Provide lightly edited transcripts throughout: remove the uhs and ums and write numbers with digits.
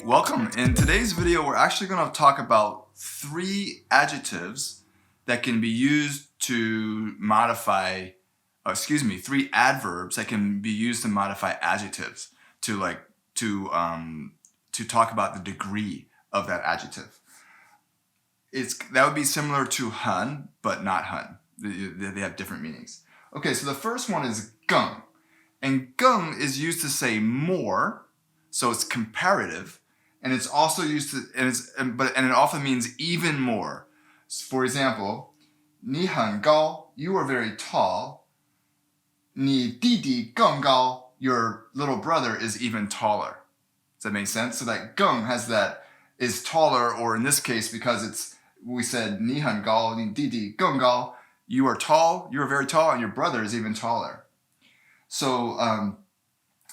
welcome. In today's video, we're actually going to talk about three adjectives that can be used to modify, three adverbs that can be used to modify adjectives to talk about the degree of that adjective. That would be similar to hun, but not hun. They have different meanings. Okay, so the first one is gèng. And gèng is used to say more, so it's comparative, and it's also used to, and it often means even more. For example, 你很高, you are very tall. 你弟弟更高, your little brother is even taller. Does that make sense? So that gèng is taller, or in this case, because we said 你很高, 你弟弟更高, you are tall, you are very tall, and your brother is even taller. So,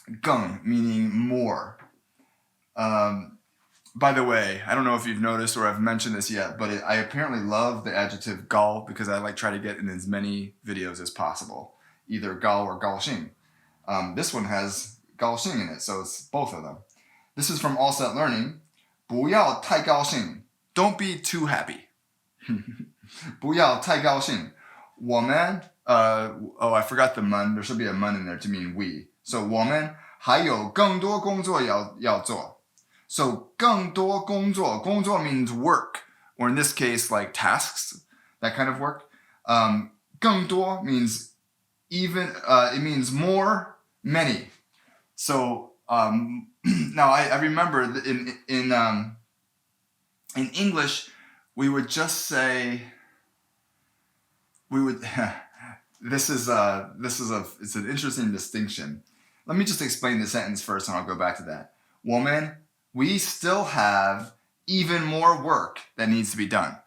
gèng meaning more. By the way, I don't know if you've noticed or I've mentioned this yet, but I apparently love the adjective gao because I try to get in as many videos as possible, either gao or gaoxing. This one has gaoxing in it, so it's both of them. This is from All Set Learning. 不要太高兴. Don't be too happy. 不要太高兴. 我们 I forgot the mun. There should be a mun in there to mean we. So 我们还有更多工作要做. So 更多工作 means work, or in this case, like tasks, that kind of work. 更多 means even, it means more, many. So now I remember that in English, we would just say, it's an interesting distinction. Let me just explain the sentence first and I'll go back to that. 我们 we still have even more work that needs to be done.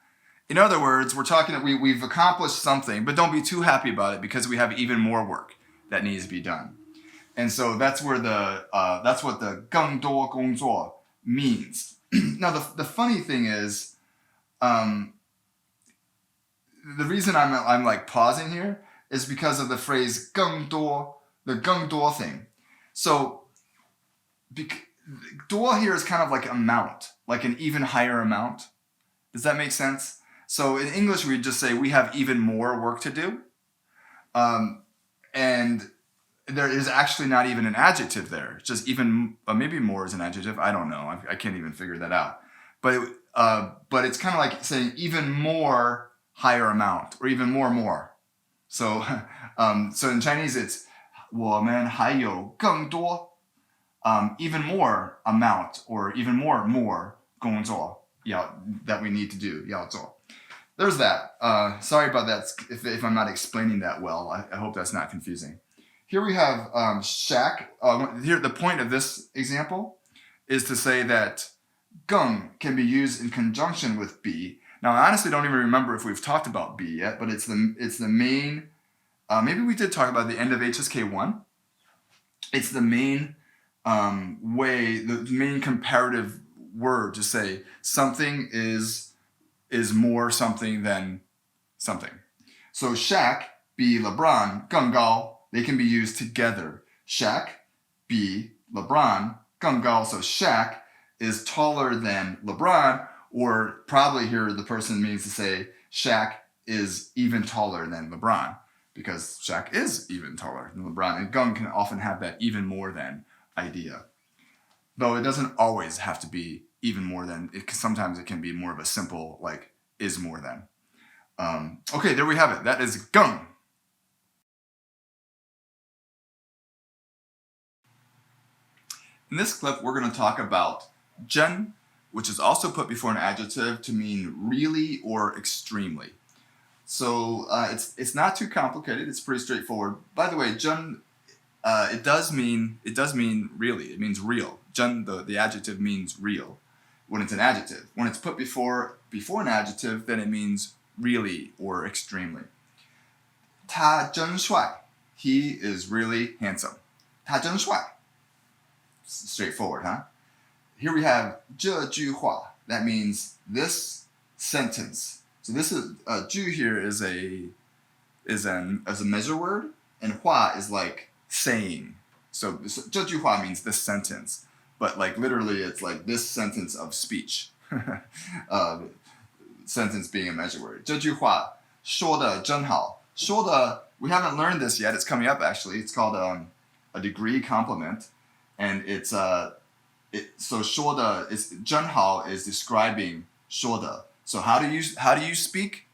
In other words, we're talking that we've accomplished something, but don't be too happy about it because we have even more work that needs to be done. And so that's where that's what the 更多工作 means. Now the funny thing is, the reason I'm like pausing here is because of the phrase 更多, the 更多 thing. So 多 here is kind of like amount, like an even higher amount. Does that make sense? So in English, we just say we have even more work to do. And there is actually not even an adjective there. It's just even, maybe more is an adjective. I don't know. I can't even figure that out. But it's kind of like saying even more higher amount, or even more. So so in Chinese, it's 我们还有更多 even more amount, or even more 工作 that we need to do 要做. There's that. Sorry about that if I'm not explaining that well. I hope that's not confusing. Here we have shack. Here, the point of this example is to say that gèng can be used in conjunction with be. Now, I honestly don't even remember if we've talked about be yet, but it's the main. Maybe we did talk about the end of HSK 1. It's the main way, the main comparative word to say something is more something than something. So Shaq 比 LeBron 更高. They can be used together. Shaq 比 LeBron 更高. So Shaq is taller than LeBron, or probably here the person means to say Shaq is even taller than LeBron, because Shaq is even taller than LeBron. And gèng can often have that even more than idea. Though it doesn't always have to be even more than. Sometimes it can be more of a simple, like, is more than. Okay, there we have it. That is gèng. In this clip, we're going to talk about zhēn, which is also put before an adjective to mean really or extremely. So it's not too complicated. It's pretty straightforward. By the way, zhēn, it does mean really. It means real. Zhēn, the adjective, means real when it's an adjective. When it's put before an adjective, then it means really or extremely. 他真帅. He is really handsome. 他真帅. Straightforward, huh? Here we have 这句话. That means this sentence. So this is 句 here is a measure word, and 话 is like saying. So 这句话 means this sentence. but like literally it's like this sentence of speech. Sentence being a measure word. 这句话说得真好。说得 we haven't learned this yet. It's coming up actually. It's called a degree complement, and it's so 说得 is 真好 is describing 说得. So how do you speak?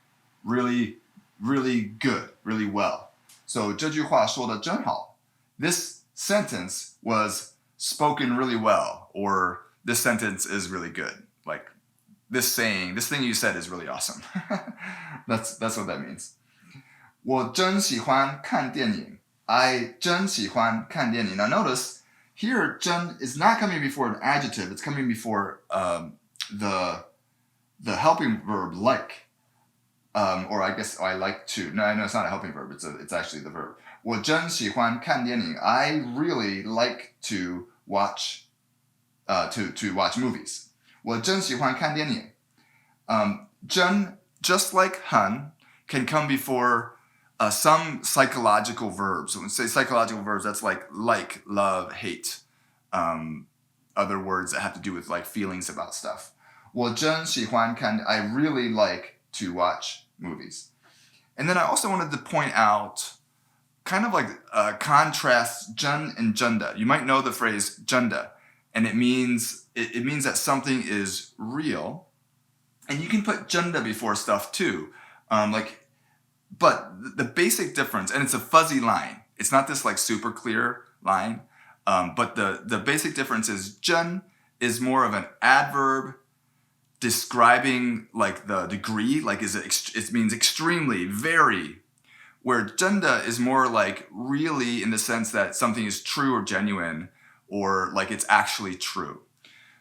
Really, really good, really well. So 这句话说得真好. This sentence was spoken really well, or this sentence is really good. Like this thing you said is really awesome. That's what that means. 我真喜欢看电影. I 真喜欢看电影. Now notice here 真 is not coming before an adjective. It's coming before the helping verb like. Or I guess I like to. No, it's not a helping verb. It's actually the verb. 我真喜欢看电影. I really like to watch to watch movies. 我真喜欢看电影. 真 just like 很 can come before some psychological verbs. So when we say psychological verbs, that's like, love, hate. Other words that have to do with like feelings about stuff. 我真喜欢看. I really like to watch movies. And then I also wanted to point out kind of like contrast 真 and 真的. You might know the phrase 真的, and it means that something is real. And you can put 真的 before stuff too. But the basic difference, and it's a fuzzy line. It's not this like super clear line. But the basic difference is 真 is more of an adverb describing like the degree, like it means extremely, very. Where 真的 is more like really in the sense that something is true or genuine, or like it's actually true.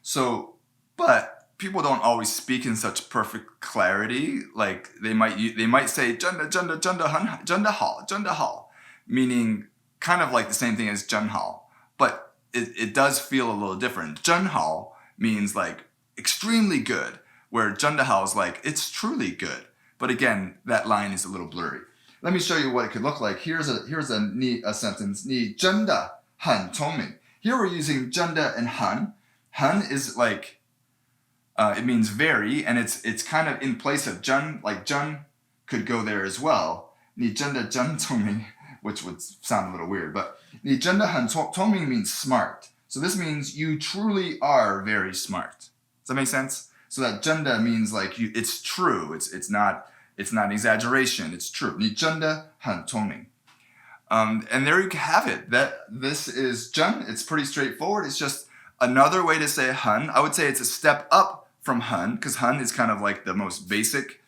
So, but people don't always speak in such perfect clarity. Like they might say 真的好, 真的好, meaning kind of like the same thing as 真好, but it does feel a little different. 真好 means like extremely good, where 真的好is like it's truly good. But again, that line is a little blurry. Let me show you what it could look like. Here's a sentence. 你真的很聪明. Here we're using 真的 and 很. 很 is like it means very, and it's kind of in place of 真, like 真 could go there as well. 你真的真聪明, which would sound a little weird, but 你真的很聪明 means smart. So this means you truly are very smart. Does that make sense? So that 真的 means like it's true. It's not an exaggeration. It's true. 你真的很聪明. And there you have it. This is 真. It's pretty straightforward. It's just another way to say 很. I would say it's a step up from 很, because 很 is kind of like the most basic,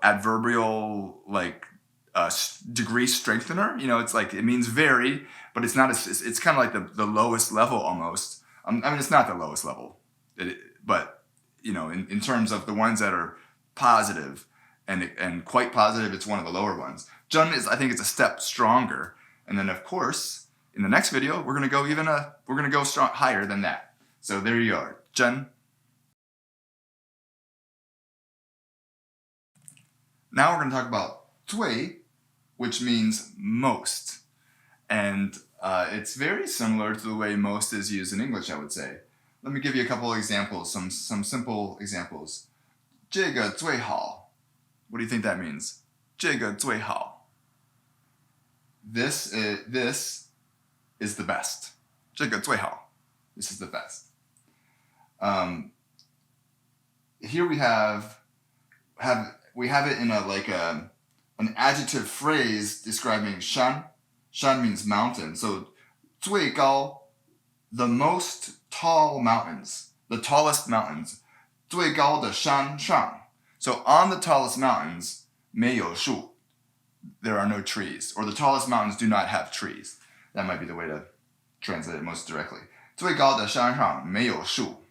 adverbial like degree strengthener. It's like it means very, but it's not. It's kind of like the lowest level almost. I mean, it's not the lowest level, but in terms of the ones that are positive and quite positive, it's one of the lower ones. 真 is, I think, it's a step stronger. And then of course, in the next video, we're gonna go strong higher than that. So there you are, 真. Now we're going to talk about 最, which means most. And it's very similar to the way most is used in English, I would say. Let me give you a couple of examples, some simple examples. 这个最好. What do you think that means? 这个最好. This is the best. 这个最好. This is the best. Here we have it in an adjective phrase describing 山. 山 means mountain. So 最高, the most tall mountains, the tallest mountains. 最高的山上. So on the tallest mountains, 没有树. There are no trees. Or the tallest mountains do not have trees. That might be the way to translate it most directly. 最高的山上没有树.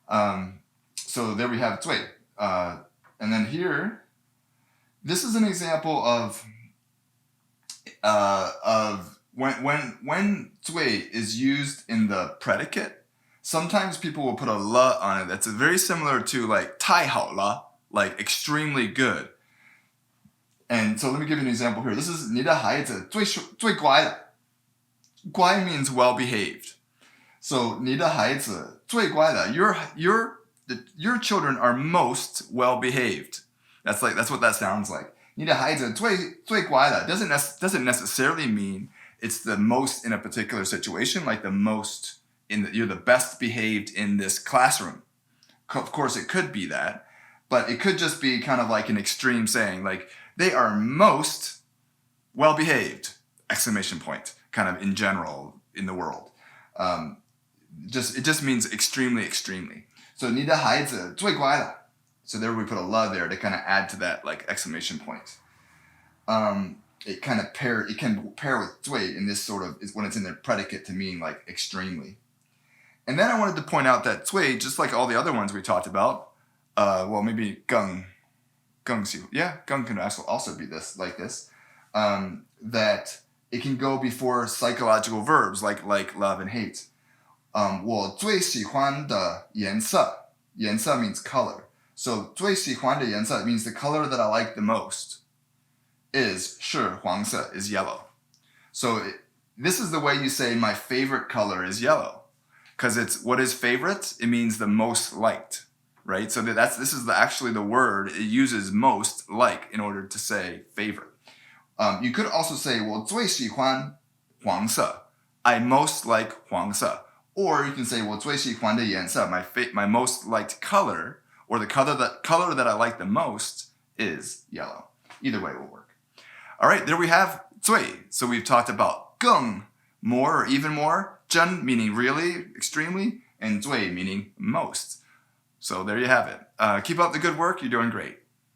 So there we have 最. And then here, this is an example of when 最 is used in the predicate. Sometimes people will put a 了 on it. That's very similar to like 太好了, like extremely good. And so let me give you an example here. This is 你的孩子最乖的. 乖 means well behaved. So 你的孩子最乖的 your children are most well behaved. That's what that sounds like. 你的孩子最乖的 doesn't necessarily mean it's the most in a particular situation, like the most you're the best behaved in this classroom. Of course, it could be that, but it could just be kind of like an extreme saying, like they are most well behaved! Exclamation point. Kind of in general in the world. It just means extremely, extremely. So 你的孩子最乖了. So there we put a la there to kind of add to that like exclamation point. It can pair with 最 in this sort of is when it's in the predicate to mean like extremely. And then I wanted to point out that 最, just like all the other ones we talked about, well maybe 更 can also be this like this, that it can go before psychological verbs like love and hate. 我最喜欢的颜色 颜色 means color. So 最喜欢的颜色 means the color that I like the most is 是黄色 is yellow. So this is the way you say my favorite color is yellow. Because it's what is favorite? It means the most liked, right? So this is actually the word it uses most like in order to say favorite. You could also say 我最喜欢黄色 I most like 黄色 Or you can say 我最喜欢的颜色 my most liked color or the color that I like the most is yellow. Either way will work. All right, there we have 最. So we've talked about 更 more or even more, 真 meaning really, extremely, and 最 meaning most. So there you have it. Keep up the good work. You're doing great.